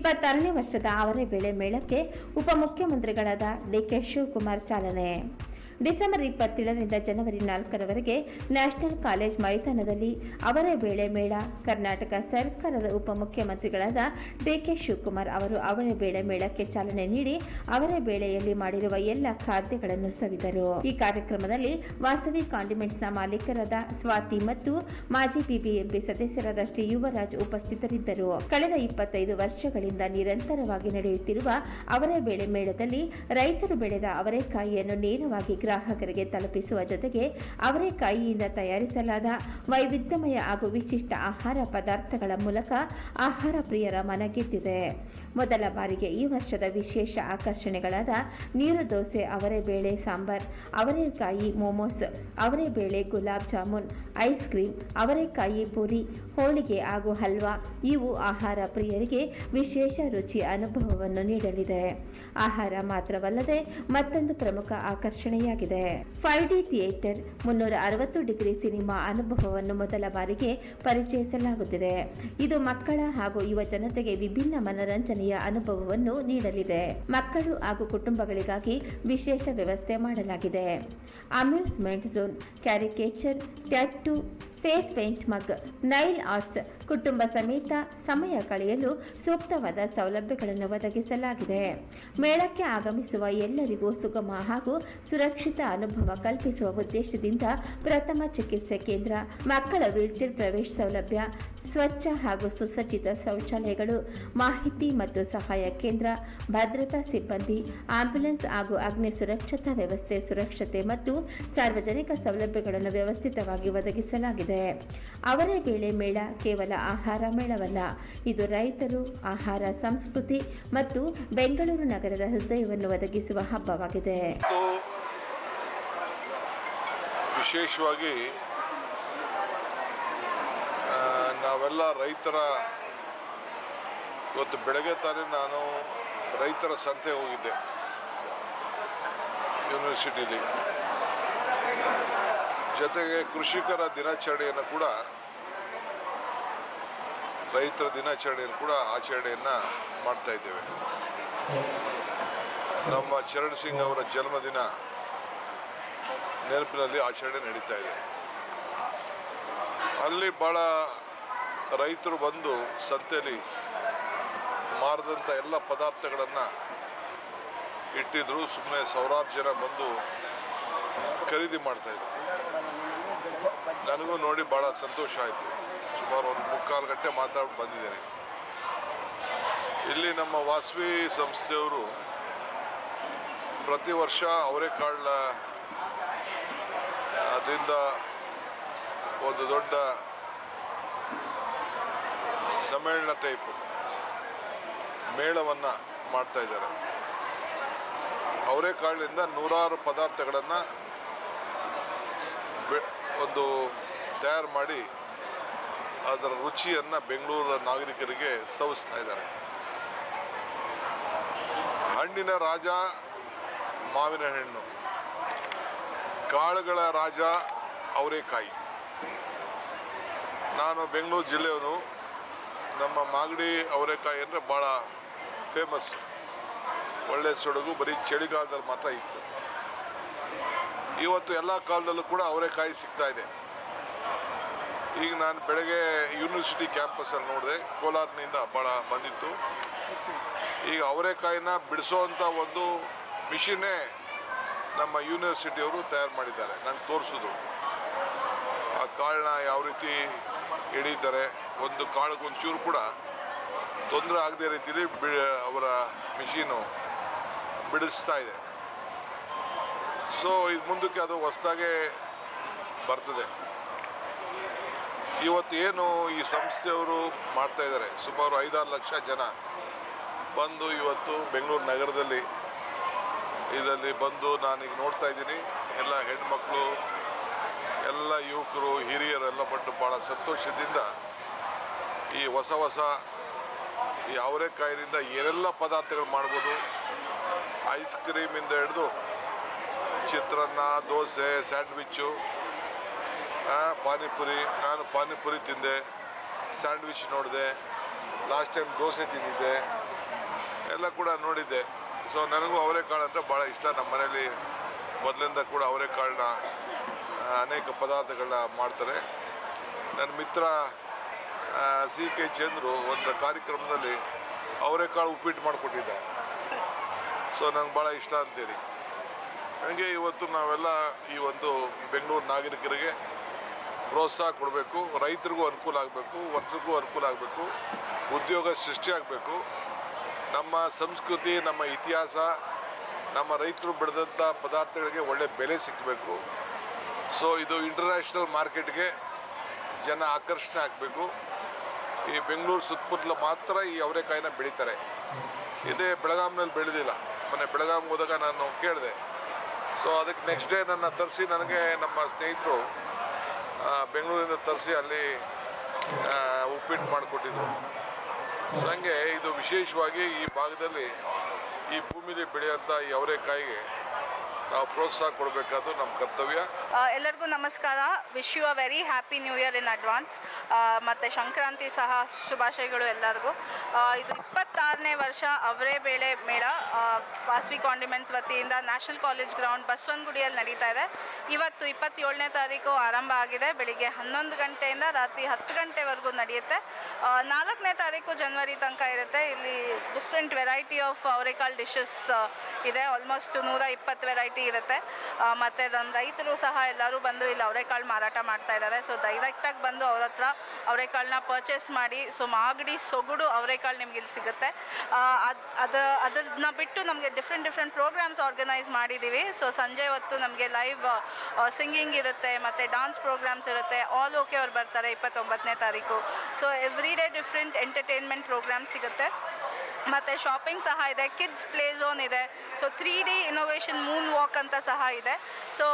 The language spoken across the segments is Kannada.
26ನೇ ವರ್ಷದ ಅವರೇ ಬೆಳೆ ಮೇಳಕ್ಕೆ ಉಪಮುಖ್ಯಮಂತ್ರಿಗಳಾದ ಡಿಕೆ ಶಿವಕುಮಾರ್ ಚಾಲನೆ. ಡಿಸೆಂಬರ್ 27ರಿಂದ ಜನವರಿ 4ರವರೆಗೆ ನ್ಯಾಷನಲ್ ಕಾಲೇಜ್ ಮೈದಾನದಲ್ಲಿ ಅವರೇ ಬೇಳೆ ಮೇಳ. ಕರ್ನಾಟಕ ಸರ್ಕಾರದ ಉಪಮುಖ್ಯಮಂತ್ರಿಗಳಾದ ಡಿಕೆ ಶಿವಕುಮಾರ್ ಅವರು ಅವರೇ ಬೇಳೆ ಮೇಳಕ್ಕೆ ಚಾಲನೆ ನೀಡಿ ಅವರೇ ಬೇಳೆಯಲ್ಲಿ ಮಾಡಿರುವ ಎಲ್ಲ ಖಾದ್ಯಗಳನ್ನು ಸವಿದರು. ಈ ಕಾರ್ಯಕ್ರಮದಲ್ಲಿ ವಾಸವಿ ಕಾಂಡಿಮೆಂಟ್ಸ್ನ ಮಾಲೀಕರಾದ ಸ್ವಾತಿ ಮತ್ತು ಮಾಜಿ ಬಿಬಿಎಂಪಿ ಸದಸ್ಯರಾದ ಶ್ರೀ ಯುವರಾಜ್ ಉಪಸ್ಥಿತರಿದ್ದರು. ಕಳೆದ 25 ವರ್ಷಗಳಿಂದ ನಿರಂತರವಾಗಿ ನಡೆಯುತ್ತಿರುವ ಅವರೇ ಬೇಳೆ ಮೇಳದಲ್ಲಿ ರೈತರು ಬೆಳೆದ ಅವರೆಕಾಯಿಯನ್ನು ನೇರವಾಗಿ ಗ್ರಾಹಕರಿಗೆ ತಲುಪಿಸುವ ಜೊತೆಗೆ ಅವರೆಕಾಯಿಯಿಂದ ತಯಾರಿಸಲಾದ ವೈವಿಧ್ಯಮಯ ಹಾಗೂ ವಿಶಿಷ್ಟ ಆಹಾರ ಪದಾರ್ಥಗಳ ಮೂಲಕ ಆಹಾರ ಪ್ರಿಯರ ಮನಗೆದ್ದಿದೆ. ಮೊದಲ ಬಾರಿಗೆ ಈ ವರ್ಷದ ವಿಶೇಷ ಆಕರ್ಷಣೆಗಳಾದ ನೀರು ದೋಸೆ, ಅವರೆಬೇಳೆ ಸಾಂಬಾರ್, ಅವರೆಕಾಯಿ ಮೋಮೋಸ್, ಅವರೆಬೇಳೆ ಗುಲಾಬ್ ಜಾಮೂನ್, ಐಸ್ ಕ್ರೀಮ್, ಅವರೆಕಾಯಿ ಪೂರಿ, ಹೋಳಿಗೆ ಹಾಗೂ ಹಲ್ವಾ ಇವು ಆಹಾರ ಪ್ರಿಯರಿಗೆ ವಿಶೇಷ ರುಚಿ ಅನುಭವವನ್ನು ನೀಡಲಿದೆ. ಆಹಾರ ಮಾತ್ರವಲ್ಲದೆ ಮತ್ತೊಂದು ಪ್ರಮುಖ ಆಕರ್ಷಣೆಯಾಗಿದೆ. 5D ಥಿಯೇಟರ್ 360 ಡಿಗ್ರಿ ಸಿನಿಮಾ ಅನುಭವವನ್ನು ಮೊದಲ ಬಾರಿಗೆ ಪರಿಚಯಿಸಲಾಗುತ್ತಿದೆ. ಇದು ಮಕ್ಕಳ ಹಾಗೂ ಯುವ ಜನತೆಗೆ ವಿಭಿನ್ನ ಮನರಂಜನೆಯ ಅನುಭವವನ್ನು ನೀಡಲಿದೆ. ಮಕ್ಕಳು ಹಾಗೂ ಕುಟುಂಬಗಳಿಗಾಗಿ ವಿಶೇಷ ವ್ಯವಸ್ಥೆ ಮಾಡಲಾಗಿದೆ. Amusement zone, caricature, tattoo, face paint, mug, nail arts, ಕುಟುಂಬ ಸಮೇತ ಸಮಯ ಕಳೆಯಲು ಸೂಕ್ತವಾದ ಸೌಲಭ್ಯಗಳನ್ನು ಒದಗಿಸಲಾಗಿದೆ. ಮೇಳಕ್ಕೆ ಆಗಮಿಸುವ ಎಲ್ಲರಿಗೂ ಸುಗಮ ಹಾಗೂ ಸುರಕ್ಷಿತ ಅನುಭವ ಕಲ್ಪಿಸುವ ಉದ್ದೇಶದಿಂದ ಪ್ರಥಮ ಚಿಕಿತ್ಸೆ ಕೇಂದ್ರ, ಮಕ್ಕಳ ವೀಲ್ಚೇರ್ ಪ್ರವೇಶ ಸೌಲಭ್ಯ, ಸ್ವಚ್ಛ ಹಾಗೂ ಸುಸಜ್ಜಿತ ಶೌಚಾಲಯಗಳು, ಮಾಹಿತಿ ಮತ್ತು ಸಹಾಯ ಕೇಂದ್ರ, ಭದ್ರತಾ ಸಿಬ್ಬಂದಿ, ಆಂಬ್ಯುಲೆನ್ಸ್ ಹಾಗೂ ಅಗ್ನಿ ಸುರಕ್ಷತಾ ವ್ಯವಸ್ಥೆ, ಸುರಕ್ಷತೆ ಮತ್ತು ಸಾರ್ವಜನಿಕ ಸೌಲಭ್ಯಗಳನ್ನು ವ್ಯವಸ್ಥಿತವಾಗಿ ಒದಗಿಸಲಾಗಿದೆ. ಅವರೇ ಬೇಳೆ ಮೇಳ ಕೇವಲ ಆಹಾರ ಮೇಳವಲ್ಲ, ಇದು ರೈತರು, ಆಹಾರ ಸಂಸ್ಕೃತಿ ಮತ್ತು ಬೆಂಗಳೂರು ನಗರದ ಹೃದಯವನ್ನು ಒದಗಿಸುವ ಹಬ್ಬವಾಗಿದೆ. ವಿಶೇಷವಾಗಿ ನಾವೆಲ್ಲ ರೈತರ ಇವತ್ತು ಬೆಳಗ್ಗೆ ತಾನೇ ನಾನು ರೈತರ ಸಂತೆ ಹೋಗಿದ್ದೆ ಯೂನಿವರ್ಸಿಟಿಲಿ. ಜೊತೆಗೆ ಕೃಷಿಕರ ದಿನಾಚರಣೆಯನ್ನು ಕೂಡ ರೈತರ ದಿನಾಚರಣೆಯನ್ನು ಕೂಡ ಆಚರಣೆಯನ್ನು ಮಾಡ್ತಾ ಇದ್ದೇವೆ. ನಮ್ಮ ಚರಣ್ ಸಿಂಗ್ ಅವರ ಜನ್ಮದಿನ ನೆನಪಿನಲ್ಲಿ ಆಚರಣೆ ನಡೀತಾ ಇದೆ. ಅಲ್ಲಿ ಭಾಳ ರೈತರು ಬಂದು ಸಂತೆಯಲ್ಲಿ ಮಾರಿದಂಥ ಎಲ್ಲ ಪದಾರ್ಥಗಳನ್ನು ಇಟ್ಟಿದ್ರು. ಸುಮ್ಮನೆ ಸಾವಿರಾರು ಜನ ಬಂದು ಖರೀದಿ ಮಾಡ್ತಾಯಿದ್ರು. ನನಗೂ ನೋಡಿ ಭಾಳ ಸಂತೋಷ ಆಯಿತು. ಸುಮಾರು 3-4 ಗಂಟೆ ಮಾತಾಡಿ ಬಂದಿದ್ದೇನೆ. ಇಲ್ಲಿ ನಮ್ಮ ವಾಸವಿ ಸಂಸ್ಥೆಯವರು ಪ್ರತಿ ವರ್ಷ ಅವರೆಕಾಳ ಅದರಿಂದ ಒಂದು ದೊಡ್ಡ ಸಮ್ಮೇಳನ ಟೈಪ್ ಮೇಳವನ್ನು ಮಾಡ್ತಾ ಇದ್ದಾರೆ. ಅವರೆಕಾಳಿನಿಂದ ನೂರಾರು ಪದಾರ್ಥಗಳನ್ನು ಒಂದು ತಯಾರು ಮಾಡಿ ಅದರ ರುಚಿಯನ್ನು ಬೆಂಗಳೂರಿನ ನಾಗರಿಕರಿಗೆ ಸವಿಸ್ತಾ ಇದ್ದಾರೆ. ಹಣ್ಣಿನ ರಾಜ ಮಾವಿನ ಹಣ್ಣು, ಕಾಳುಗಳ ರಾಜ ಅವರೆಕಾಯಿ. ನಾನು ಬೆಂಗಳೂರು ಜಿಲ್ಲೆಯವನು. ನಮ್ಮ ಮಾಗಡಿ ಅವರೆಕಾಯಿ ಅಂದರೆ ಭಾಳ ಫೇಮಸ್. ಒಳ್ಳೆ ಸೊಡಗು ಬರೀ ಚಳಿಗಾಲದಲ್ಲಿ ಮಾತ್ರ ಇತ್ತು. ಇವತ್ತು ಎಲ್ಲ ಕಾಲದಲ್ಲೂ ಕೂಡ ಅವರೆಕಾಯಿ ಸಿಗ್ತಾ ಇದೆ. ಈಗ ನಾನು ಬೆಳಗ್ಗೆ ಯೂನಿವರ್ಸಿಟಿ ಕ್ಯಾಂಪಸಲ್ಲಿ ನೋಡಿದೆ, ಕೋಲಾರನಿಂದ ಭಾಳ ಬಂದಿತ್ತು. ಈಗ ಅವರೆಕಾಯಿನ ಬಿಡಿಸೋವಂಥ ಒಂದು ಮಿಷಿನ್ನೇ ನಮ್ಮ ಯೂನಿವರ್ಸಿಟಿಯವರು ತಯಾರು ಮಾಡಿದ್ದಾರೆ. ನಂಗೆ ತೋರಿಸಿದ್ರು ಆ ಕಾಳನ್ನ ಯಾವ ರೀತಿ ಹಿಡಿತಾರೆ. ಒಂದು ಕಾಳಿಗೆ ಒಂಚೂರು ಕೂಡ ತೊಂದರೆ ಆಗದೇ ರೀತಿಯಲ್ಲಿ ಅವರ ಮಿಷಿನು ಬಿಡಿಸ್ತಾ ಇದೆ. ಸೊ ಇದು ಮುಂದಕ್ಕೆ ಅದು ಹೊಸದಾಗೆ ಬರ್ತದೆ. ಇವತ್ತು ಏನು ಈ ಸಂಸ್ಥೆಯವರು ಮಾಡ್ತಾ ಇದ್ದಾರೆ, ಸುಮಾರು 5-6 ಲಕ್ಷ ಜನ ಬಂದು ಇವತ್ತು ಬೆಂಗಳೂರು ನಗರದಲ್ಲಿ ಇದರಲ್ಲಿ ಬಂದು ನಾನೀಗ ನೋಡ್ತಾ ಇದ್ದೀನಿ. ಎಲ್ಲ ಹೆಣ್ಮಕ್ಳು, ಎಲ್ಲ ಯುವಕರು, ಹಿರಿಯರೆಲ್ಲ ಬಂದು ಭಾಳ ಸಂತೋಷದಿಂದ ಈ ಹೊಸ ಈ ಅವರೆಕಾಯಿನಿಂದ ಏನೆಲ್ಲ ಪದಾರ್ಥಗಳು ಮಾಡ್ಬೋದು. ಐಸ್ ಕ್ರೀಮಿಂದ ಹಿಡಿದು ಚಿತ್ರಾನ್ನ, ದೋಸೆ, ಸ್ಯಾಂಡ್ವಿಚ್ಚು, ಪಾನಿಪುರಿ. ನಾನು ಪಾನಿಪುರಿ ತಿಂದೆ, ಸ್ಯಾಂಡ್ವಿಚ್ ನೋಡಿದೆ, ಲಾಸ್ಟ್ ಟೈಮ್ ದೋಸೆ ತಿಂದಿದ್ದೆ, ಎಲ್ಲ ಕೂಡ ನೋಡಿದ್ದೆ. ಸೊ ನನಗೂ ಅವರೆಕಾಳು ಅಂದರೆ ಭಾಳ ಇಷ್ಟ. ನಮ್ಮ ಮನೇಲಿ ಮೊದಲಿಂದ ಕೂಡ ಅವರೆಕಾಳನ್ನ ಅನೇಕ ಪದಾರ್ಥಗಳನ್ನ ಮಾಡ್ತಾರೆ. ನನ್ನ ಮಿತ್ರ CK ಚಂದ್ರು ಒಂದು ಕಾರ್ಯಕ್ರಮದಲ್ಲಿ ಅವರೆಕಾಳು ಉಪ್ಪಿಟ್ಟು ಮಾಡಿಕೊಟ್ಟಿದ್ದ. ಸೊ ನಂಗೆ ಭಾಳ ಇಷ್ಟ ಅಂತೇಳಿ ನನಗೆ ಇವತ್ತು ನಾವೆಲ್ಲ ಈ ಒಂದು ಬೆಂಗಳೂರು ನಾಗರಿಕರಿಗೆ ಪ್ರೋತ್ಸಾಹ ಕೊಡಬೇಕು, ರೈತರಿಗೂ ಅನುಕೂಲ ಆಗಬೇಕು, ವರ್ಷಕ್ಕೂ ಅನುಕೂಲ ಆಗಬೇಕು, ಉದ್ಯೋಗ ಸೃಷ್ಟಿಯಾಗಬೇಕು, ನಮ್ಮ ಸಂಸ್ಕೃತಿ, ನಮ್ಮ ಇತಿಹಾಸ, ನಮ್ಮ ರೈತರು ಬೆಳೆದಂಥ ಪದಾರ್ಥಗಳಿಗೆ ಒಳ್ಳೆ ಬೆಲೆ ಸಿಕ್ಕಬೇಕು. ಸೊ ಇದು ಇಂಟರ್ನ್ಯಾಷನಲ್ ಮಾರ್ಕೆಟ್ಗೆ ಜನ ಆಕರ್ಷಣೆ ಆಗಬೇಕು. ಈ ಬೆಂಗಳೂರು ಸುತ್ತಮುತ್ತಲು ಮಾತ್ರ ಈ ಅವರೆಕಾಯಿನ ಬೆಳೀತಾರೆ. ಇದೇ ಬೆಳಗಾಂನಲ್ಲಿ ಬೆಳೆದಿಲ್ಲ. ಮೊನ್ನೆ ಬೆಳಗಾಂ ಹೋದಾಗ ನಾನು ಕೇಳಿದೆ. ಸೊ ಅದಕ್ಕೆ ನೆಕ್ಸ್ಟ್ ಡೇ ನನ್ನ ತರಿಸಿ ನನಗೆ ನಮ್ಮ ಸ್ನೇಹಿತರು ಬೆಂಗಳೂರಿಂದ ತರಿಸಿ ಅಲ್ಲಿ ಉಪ್ಪಿಟ್ಟು ಮಾಡಿಕೊಟ್ಟಿದ್ರು. ಸೊ ಹಂಗೆ ಇದು ವಿಶೇಷವಾಗಿ ಈ ಭಾಗದಲ್ಲಿ ಈ ಭೂಮಿಲಿ ಬೆಳೆಯುವಂಥ ಈ ಅವರೆಕಾಯಿಗೆ ನಾವು ಪ್ರೋತ್ಸಾಹ ಕೊಡಬೇಕಾದ್ದು ನಮ್ಮ ಕರ್ತವ್ಯ. ಎಲ್ಲರಿಗೂ ನಮಸ್ಕಾರ. Wish you a very happy new year in advance. ಮತ್ತು ಸಂಕ್ರಾಂತಿ ಸಹ ಶುಭಾಶಯಗಳು ಎಲ್ಲರಿಗೂ. ಇದು 26ನೇ ವರ್ಷ ಅವರೆಬೇಳೆ ಮೇಳ ವಾಸವಿ ಕಾಂಡಿಮೆಂಟ್ಸ್ ವತಿಯಿಂದ ನ್ಯಾಷನಲ್ ಕಾಲೇಜ್ ಗ್ರೌಂಡ್ ಬಸವನಗುಡಿಯಲ್ಲಿ ನಡೀತಾ ಇದೆ. ಇವತ್ತು 27ನೇ ತಾರೀಕು ಆರಂಭ ಆಗಿದೆ. ಬೆಳಿಗ್ಗೆ 11 ಗಂಟೆಯಿಂದ ರಾತ್ರಿ 10 ಗಂಟೆವರೆಗೂ ನಡೆಯುತ್ತೆ. 4ನೇ ತಾರೀಕು ಜನವರಿ ತನಕ ಇರುತ್ತೆ. ಇಲ್ಲಿ ಡಿಫ್ರೆಂಟ್ ವೆರೈಟಿ ಆಫ್ ಅವರೆಕಾಳು ಡಿಶಸ್ ಇದೆ. ಆಲ್ಮೋಸ್ಟ್ 120 ವೆರೈಟಿ ಇರುತ್ತೆ. ಮತ್ತು ನಮ್ಮ ರೈತರು ಸಹ ಎಲ್ಲರೂ ಬಂದು ಇಲ್ಲಿ ಅವರೆಕಾಳು ಮಾರಾಟ ಮಾಡ್ತಾ ಇದ್ದಾರೆ. ಸೊ ಡೈರೆಕ್ಟಾಗಿ ಬಂದು ಅವ್ರ ಹತ್ರ ಅವರೆಕಾಳನ್ನ ಪರ್ಚೇಸ್ ಮಾಡಿ, ಸೊ ಮಾಗಡಿ ಸೊಗಡು ಅವರೆಕಾಳು ನಿಮ್ಗೆ ಇಲ್ಲಿ ಸಿಗುತ್ತೆ. ಅದನ್ನ ಬಿಟ್ಟು ನಮಗೆ ಡಿಫ್ರೆಂಟ್ ಪ್ರೋಗ್ರಾಮ್ಸ್ ಆರ್ಗನೈಸ್ ಮಾಡಿದ್ದೀವಿ. ಸೊ ಸಂಜೆ ಹೊತ್ತು ನಮಗೆ ಲೈವ್ ಸಿಂಗಿಂಗ್ ಇರುತ್ತೆ, ಮತ್ತು ಡಾನ್ಸ್ ಪ್ರೋಗ್ರಾಮ್ಸ್ ಇರುತ್ತೆ. ಆಲ್ ಓಕೆ ಅವ್ರು ಬರ್ತಾರೆ 29ನೇ ತಾರೀಕು. So every day different entertainment programs ಸಿಗುತ್ತೆ. ಮತ್ತು ಶಾಪಿಂಗ್ ಸಹ ಇದೆ, ಕಿಡ್ಸ್ ಪ್ಲೇ ಝೋನ್ ಇದೆ. So 3D innovation moon walk ಅಂತ ಸಹ ಇದೆ. ಸೊ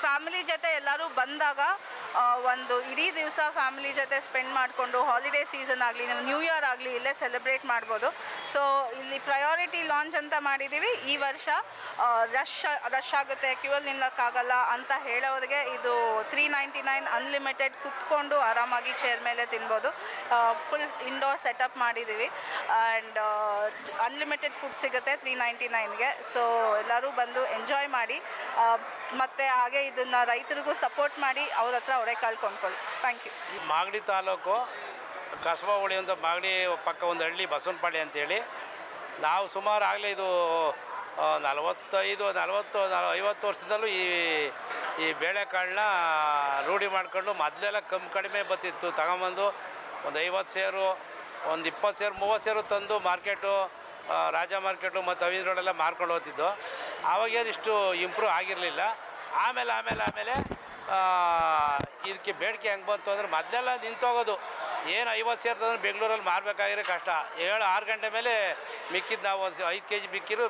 ಫ್ಯಾಮಿಲಿ ಜೊತೆ ಎಲ್ಲರೂ ಬಂದಾಗ ಒಂದು ಇಡೀ ದಿವಸ ಫ್ಯಾಮಿಲಿ ಜೊತೆ ಸ್ಪೆಂಡ್ ಮಾಡಿಕೊಂಡು ಹಾಲಿಡೇ ಸೀಸನ್ ಆಗಲಿ, ನೀವು ನ್ಯೂ ಇಯರ್ ಆಗಲಿ ಇಲ್ಲೇ ಸೆಲೆಬ್ರೇಟ್ ಮಾಡ್ಬೋದು. ಸೊ ಇಲ್ಲಿ ಪ್ರಯಾರಿಟಿ ಲಾಂಚ್ ಅಂತ ಮಾಡಿದ್ದೀವಿ. ಈ ವರ್ಷ ರಶ್ ಆಗುತ್ತೆ, ಕ್ಯೂವಲ್ಲಿ ನಿಲ್ಲಕ್ಕಾಗಲ್ಲ ಅಂತ ಹೇಳೋರಿಗೆ ಇದು 399 ಅನ್ಲಿಮಿಟೆಡ್, ಕುತ್ಕೊಂಡು ಆರಾಮಾಗಿ ಚೇರ್ ಮೇಲೆ ತಿನ್ಬೋದು. ಫುಲ್ ಇಂಡೋರ್ ಸೆಟಪ್ ಮಾಡಿದ್ದೀವಿ ಆ್ಯಂಡ್ ಅನ್ಲಿಮಿಟೆಡ್ ಫುಡ್ ಸಿಗುತ್ತೆ 399ಗೆ. ಸೊ ಎಲ್ಲರೂ ಬಂದು ಎಂಜಾಯ್ ಮಾಡಿ, ಮತ್ತು ಹಾಗೆ ಇದನ್ನು ರೈತರಿಗೂ ಸಪೋರ್ಟ್ ಮಾಡಿ ಅವ್ರ ಹತ್ರ ಅವರೆಕಾಳು ಕೊಂಡ್ಕೊಳ್ಳಿ. Thank you. ಮಾಗಡಿ ತಾಲೂಕು ಕಸಬಾ ಹೋಳಿ ಅಂತ ಮಾಗಡಿ ಪಕ್ಕ ಒಂದು ಹಳ್ಳಿ ಬಸವನಪಾಳ್ಯ ಅಂತೇಳಿ. ನಾವು ಸುಮಾರು ಆಗಲೇ ಇದು 50 ವರ್ಷದಲ್ಲೂ ಈ ಬೇಳೆಕಾಳನ್ನ ರೂಢಿ ಮಾಡ್ಕೊಂಡು ಮೊದಲೆಲ್ಲ ಕಡಿಮೆ ಬರ್ತಿತ್ತು. ತಗೊಂಬಂದು ಒಂದು 50 ಸೇರು, ಒಂದು 20 ಸೇರು, 30 ಸೇರು ತಂದು ಮಾರ್ಕೆಟು, ರಾಜ ಮಾರ್ಕೆಟು ಮತ್ತು ಅವಿನ ರೋಡೆಲ್ಲ ಮಾರ್ಕೊಂಡು ಹೋಗ್ತಿದ್ದು. ಆವಾಗೇನು ಇಷ್ಟು ಇಂಪ್ರೂವ್ ಆಗಿರಲಿಲ್ಲ. ಆಮೇಲೆ ಇದಕ್ಕೆ ಬೇಡಿಕೆ ಹೆಂಗೆ ಬಂತು ಅಂದರೆ ಮೊದಲೆಲ್ಲ ನಿಂತೋಗೋದು. ಏನು 50 ಸೇರು ತಂದ್ರೆ ಬೆಂಗಳೂರಲ್ಲಿ ಮಾರಬೇಕಾಗಿರೋ ಕಷ್ಟ. 7-6 ಗಂಟೆ ಮೇಲೆ ಮಿಕ್ಕಿದ್ದು ನಾವು ಒಂದು 5 kg ಮಿಕ್ಕಿರು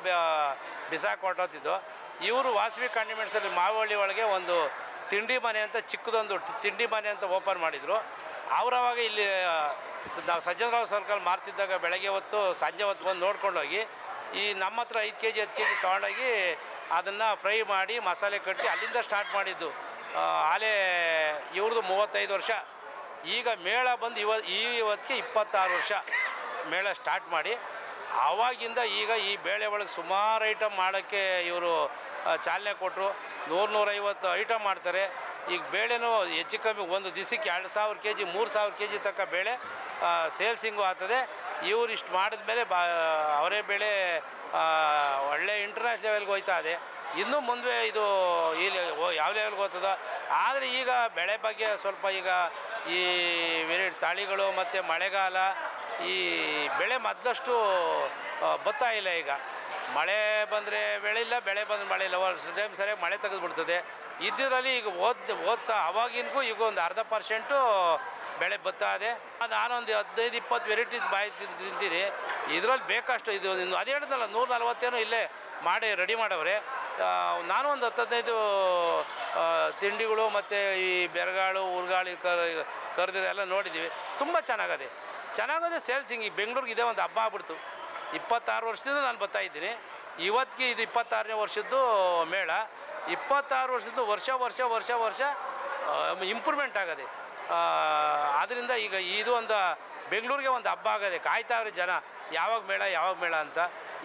ಬಿಸಾಕಿ ಹೊರಟೋತಿದ್ದು. ಇವರು ವಾಸವಿ ಕಾಂಡಿಮೆಂಟ್ಸಲ್ಲಿ ಮಾವಳ್ಳಿ ಒಳಗೆ ಒಂದು ತಿಂಡಿ ಮನೆ ಅಂತ ಚಿಕ್ಕದೊಂದು ತಿಂಡಿ ಮನೆ ಅಂತ ಓಪನ್ ಮಾಡಿದರು. ಅವರವಾಗ ಇಲ್ಲಿ ನಾವು ಸಜ್ಜನರಾವ್ ಸರ್ಕಲ್ ಮಾರ್ತಿದ್ದಾಗ ಬೆಳಗ್ಗೆ ಹೊತ್ತು ಸಂಜೆ ಹೊತ್ತು ಬಂದು ನೋಡ್ಕೊಂಡೋಗಿ ಈ ನಮ್ಮ ಹತ್ರ 5 kg 10 kg ತೊಗೊಂಡೋಗಿ ಅದನ್ನು ಫ್ರೈ ಮಾಡಿ ಮಸಾಲೆ ಕಟ್ಟಿ ಅಲ್ಲಿಂದ ಸ್ಟಾರ್ಟ್ ಮಾಡಿದ್ದು. ಆಲೇ ಇವ್ರದ್ದು 35 ವರ್ಷ. ಈಗ ಮೇಳ ಬಂದು ಇವತ್ತಿಗೆ 26 ವರ್ಷ ಮೇಳ ಸ್ಟಾರ್ಟ್ ಮಾಡಿ. ಆವಾಗಿಂದ ಈಗ ಈ ಬೇಳೆ ಒಳಗೆ ಸುಮಾರು ಐಟಮ್ ಮಾಡೋಕ್ಕೆ ಇವರು ಚಾಲನೆ ಕೊಟ್ಟರು. 100-150 ಐಟಮ್ ಮಾಡ್ತಾರೆ. ಈಗ ಬೇಳೆನೂ ಹೆಚ್ಚು ಕಮ್ಮಿ ಒಂದು ದಿವಸಕ್ಕೆ 2000 kg 3000 kg ತನಕ ಬೇಳೆ ಸೇಲ್ಸಿಂಗು ಆಗ್ತದೆ. ಇವ್ರು ಇಷ್ಟು ಮಾಡಿದ್ಮೇಲೆ ಅವರೇ ಬೇಳೆ ಒಳ್ಳೆ ಇಂಟರ್ನ್ಯಾಷನಲ್ ಲೆವೆಲ್ಗೆ ಹೋಯ್ತಾ ಇದೆ. ಇನ್ನೂ ಮುಂದೆ ಇದು ಇಲ್ಲಿ ಯಾವ ಲೆವೆಲ್ಗೆ ಹೋಗ್ತದೋ. ಆದರೆ ಈಗ ಬೆಳೆ ಬಗ್ಗೆ ಸ್ವಲ್ಪ ಈಗ ಈ ತಾಳಿಗಳು ಮತ್ತು ಮಳೆಗಾಲ ಈ ಬೆಳೆ ಮೊದಲಷ್ಟು ಬರ್ತಾ ಇಲ್ಲ. ಈಗ ಮಳೆ ಬಂದರೆ ಬೆಳೆ ಇಲ್ಲ, ಬೆಳೆ ಬಂದರೆ ಮಳೆ ಇಲ್ಲ. ಟೈಮ್ ಸರಿಯಾಗಿ ಮಳೆ ತೆಗೆದುಬಿಡ್ತದೆ. ಇದರಲ್ಲಿ ಈಗ ಓದ್ಸ ಅವಾಗಿನಗೂ ಈಗ ಒಂದು 0.5% ಬೆಳೆ ಬರ್ತಾ ಇದೆ. ನಾನೊಂದು 15-20 ವೆರೈಟೀಸ್ ತಿಂತೀನಿ. ಇದರಲ್ಲಿ ಬೇಕಷ್ಟು ಇದು ಅದೇ ಹೇಳಿದ್ನಲ್ಲ 140 ಇಲ್ಲೇ ಮಾಡಿ ರೆಡಿ ಮಾಡವ್ರೆ. ನಾನು ಒಂದು 10-15 ತಿಂಡಿಗಳು ಮತ್ತು ಈ ಬೆರಗಾಳು ಉರ್ಗಾಳು ಕರೆದಿದ್ದೆಲ್ಲ ನೋಡಿದ್ದೀವಿ. ತುಂಬ ಚೆನ್ನಾಗದೆ ಸೇಲ್ಸಿಂಗ್. ಈ ಬೆಂಗಳೂರಿಗೆ ಇದೇ ಒಂದು ಹಬ್ಬ ಆಗ್ಬಿಡ್ತು. 26 ವರ್ಷದಿಂದ ನಾನು ಬರ್ತಾಯಿದ್ದೀನಿ. ಇವತ್ತಿಗೆ ಇದು 26ನೇ ವರ್ಷದ್ದು ಮೇಳ. 26 ವರ್ಷದ್ದು ವರ್ಷ ಇಂಪ್ರೂವ್ಮೆಂಟ್ ಆಗದೆ. ಆದ್ದರಿಂದ ಈಗ ಇದು ಒಂದು ಬೆಂಗಳೂರಿಗೆ ಒಂದು ಹಬ್ಬ ಆಗದೆ. ಕಾಯ್ತಾವ್ರೆ ಜನ ಯಾವಾಗ ಮೇಳ ಅಂತ.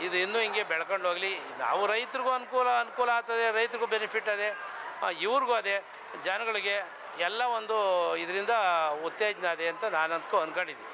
ಇದು ಇನ್ನೂ ಹಿಂಗೆ ಬೆಳ್ಕೊಂಡು ಹೋಗಲಿ. ನಾವು ರೈತರಿಗೂ ಅನುಕೂಲ ಆಗ್ತದೆ, ರೈತರಿಗೂ ಬೆನಿಫಿಟ್ ಅದೇ, ಇವ್ರಿಗೂ ಅದೇ, ಜನಗಳಿಗೆ ಎಲ್ಲ ಒಂದು ಇದರಿಂದ ಉತ್ತೇಜನ ಅದೇ ಅಂತ ನಾನಂತೂ ಅಂದ್ಕೊಂಡಿದ್ದೀನಿ.